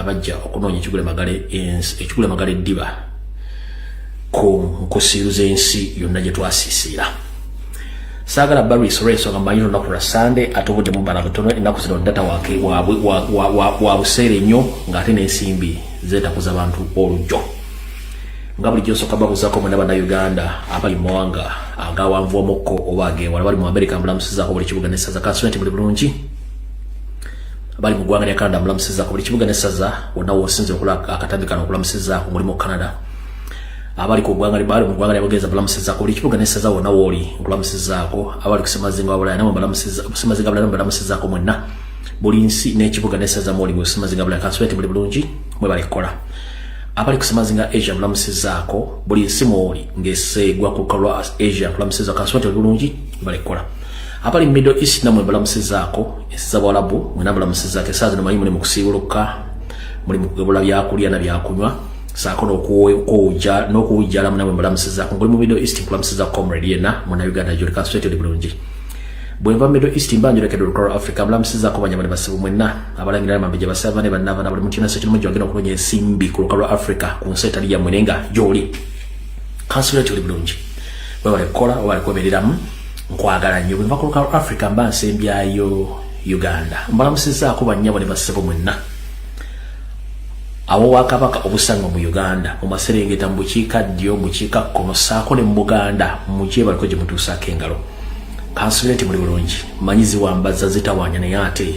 abajja okunoonya ekigule magale eddiba ku nkusiiruza ensi yonna gye twasiisira. Saagala Barry Soga mmanyi olunaku lwa Sande ate obudde mubala butono ennaku zino data wake wa buseere nnyo ng'ate n'ensimbi zeetakuza abantu olujjo. Nga bulijjo nsooka babuzaako mwena bannayuganda abali mu mawanga agawanvu omukko oba agewala bali mu America mulamusizaako buli kibuga n'essaza Kaswenti buli bulungi. Bali mu ggwanga lya Canada mulamusizaako buli kibuga n'essaza wonna w'osinze okola akatambi kano okulamusizaako mulimu Canada. Abali ku ggwanga bali mu ggwanga lya Bugereza balamusizaako buli kibuga n'essaza wonna w'oli nkulamusizaako. Abali ku Ssemazinga wabulaaya namwe Ssemazinga Bulaaya balamusizaako mwenna buli nsi n'ekibuga n'essaza mwoli mu Ssemazinga Bulaaya Kaswenti buli bulungi mwe balikola. Abali ku Ssemazinga Asia mulamusizaako buli nsi mwoli ng'esseegwa ku lukalu lwa Asia mulamusizaako Kaswenti buli bulungi balikola. Abali mu Middle East namwe balamusizaako ensi Bwarabu mwena balamusizaako essaawa zino manyi muli mu kusiibuluka muli mu kugabula byakulya na byakunywa saako n'okuwujjala namwe balamusizaako ngoli mu Middle East nkulamusizaako comrade yenna muna Uganda gy'oli Kaswenti oli bulungi. Bwe nva Middle East mbanjolekedde olukalu lwa Africa mulamusizaako banyama ne basibu mwenna abalangira Mambejja Basava ne bannava buli muntu yenna sekirungi wagenda okunoonya ensimbi ku lukalu lwa Africa ku nsi etali yammwe naye nga gy'oli Kaswenti oli bulungi bwe balikola oba balikobereramu nkwagala nnyo. Bwe nva ku lukalu lwa Africa mba nsembyayo Uganda mbalamusizaako bannyabo ne basibu mwenna abo wakabaka obusanga mu Uganda mu Maserengeta mu bukiikaddyo mu bukiikakkono saako ne mu Buganda mu gye baliko gye mutuusaako engalo. Kaswenti muli bulungi manyizi wambaza zitawaanya naye ate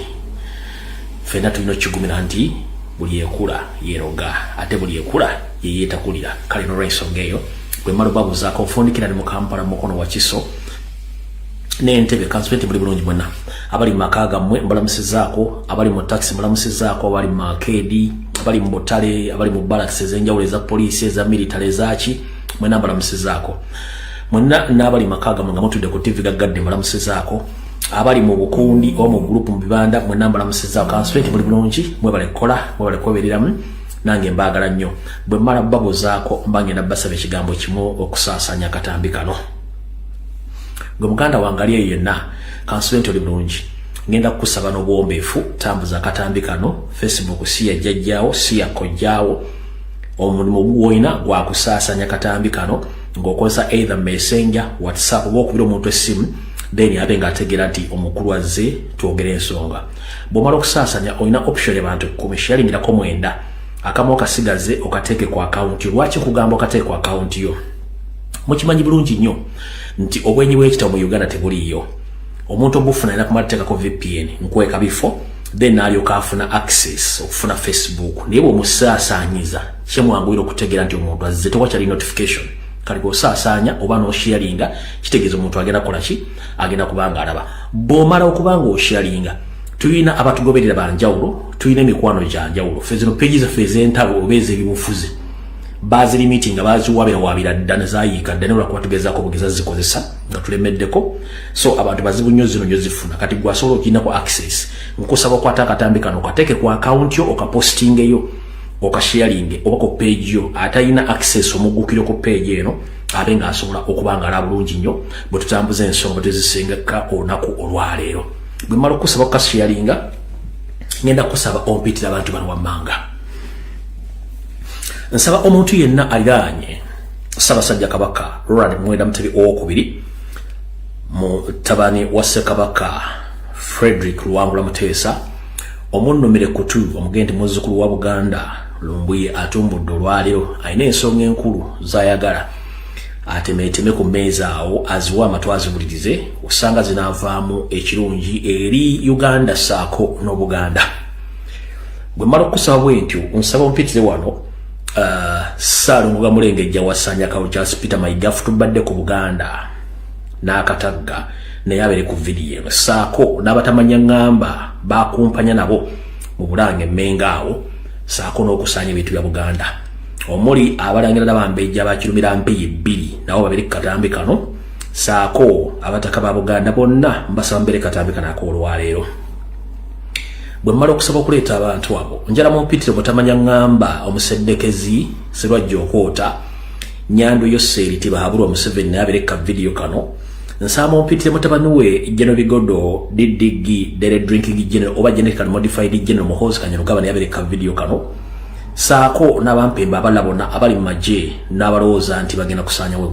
ffenna tulina okigumira nti buli ekula yeeroga ate buli ekula yeyeetakulira. Kale n'olw'ensonga eyo bwe mmala obabuuzaako nfundikira ne mu Kampala mu mukono wa Kiso n'Entebbe Kaswenti muli bulungi mwenna. Abali mu maka gammwe mbalamusizaako, abali mu taxi mbalamusizaako, abali mu makeedi, abali mu butale, abali mu barracks ez'enjawulo eza poliisi eza militale ezaki mwenna mbalamusizaako. Mwenna n'abali maka gammwe nga mutudde ku TV gaggadde mbalamusizaako. Abali mu bukundi oba mu group mu bibanda mwenna mbalamusizaako. Kaswenti muli bulungi mwe balikola mwe balikobereramu nange mbaagala nnyo. Bwe mmala babuuzaako mba ngenda basaba ekigambo kimu okusaasaanya akatambi kano. Gwe muganda wange ali yenna Kaswenti oli bulungi ngenda kukusaba n'obuwombeefu tambuza akatambi kano. Facebook si ya jjajjaawo si ya kojjaawo omulimu gw'olina gwa kusaasanya akatambi kano ng'okozesa either Messenger, WhatsApp oba okubira omuntu essimu then abe ng'ategeera nti omukulu azze twogere ensonga. Bw'omala okusaasanya olina option y'abantu 10 shyalindirako 9 akamu okasigaze okateeke ku akawunti yo. Lwaki nkugamba okateeke ku akawunti yo? Mukimanyi bulungi nnyo nti obwenyi bw'ekitabo mu Uganda tebuliiyo. Omuntu obufuna alina kumala teekako VPN nkweka bifo then alyoka afuna access okufuna Facebook naye bw'omusaasaanyiza kyemwanguira okutegeera nti omuntu azze tewakyali notification. Kale bw'osaasaanya oba n'osharinga kitegeeza omuntu agenda kukola ki agenda kubanga alaba. Bw'omala okubanga osharinga tulina abatugoberera banjawulo tulina emikwano gya njawulo ffe zino peegi zaffe ez'entalo oba ez'ebibufuzi baziri meeting baziwabira dda ne zaayiika dda ne olwakuba tugezaako bugeza zikozesa nga tulemeddeko so abantu bazibu nnyo zino nyo zifuna kati gwasobola okirinako access. Nkusaba okwata akatambi kano okateeke ku akawunti yo okapostingeyo okasharinge oba ku page yo atalina access omugukiro ku page eno abe ng'asobola okuba nga ala bulungi nnyo bwe tutambuza ensonga bwe tuzisengeka olunaku olwaleero. Bwe mmala okusaba okukasharinga ngenda kusaba ompitira abantu bano wammanga. Nsaba omuntu yenna aliraanye Ssaabasajja Kabaka Roland Mwenda Mutebi owokubiri mu tabani wa Ssekabaka Frederick Luwangula Muteesa omunnumire kutu omugende muzzukulu wa Buganda Lumbuye atumbudde olwaleero alina ensonga enkulu z'ayagala atemeeteme ku mmeeza awo aziwa amatw azibulirize osanga zinaavaamu ekirungi eri Uganda saako n'Obuganda. Bwe mmala okusaba bwentyo nsaba ompitire wano Ssaalongoga Mulengejja wasanya kawo Charles Peter Maigafu tubadde ku Buganda n'akatagga naye abeere ku vidiyo eno saako n'abatamanya ngamba bakumpanya nabo mu Bulange Mmengo awo saako n'okusaanya ebintu bya Buganda omuli abalangira n'abambejja abakirumira mpeyi 2 nabo babiri katambi kano saako abataka ba Buganda bonna mbasaba mbere katambi kano ak'olwaleero. Bwe mmala okusaba okuleeta abantu abo njala mumpitire mutamanya ngamba omuseddekezi Sserwajja Okoota Nyando Yoseri Tibahabulwa Museveni naye abeereka vidiyo kano nsama ompitire mutabani we General Bigodo Didigi Dere Drinking General oba Genetically Modified General Muhoozi Kanyarugaba ne yabereka video kano saako n'abampemba abalabona abali mu magye n'abalowooza nti bagenda kusanya we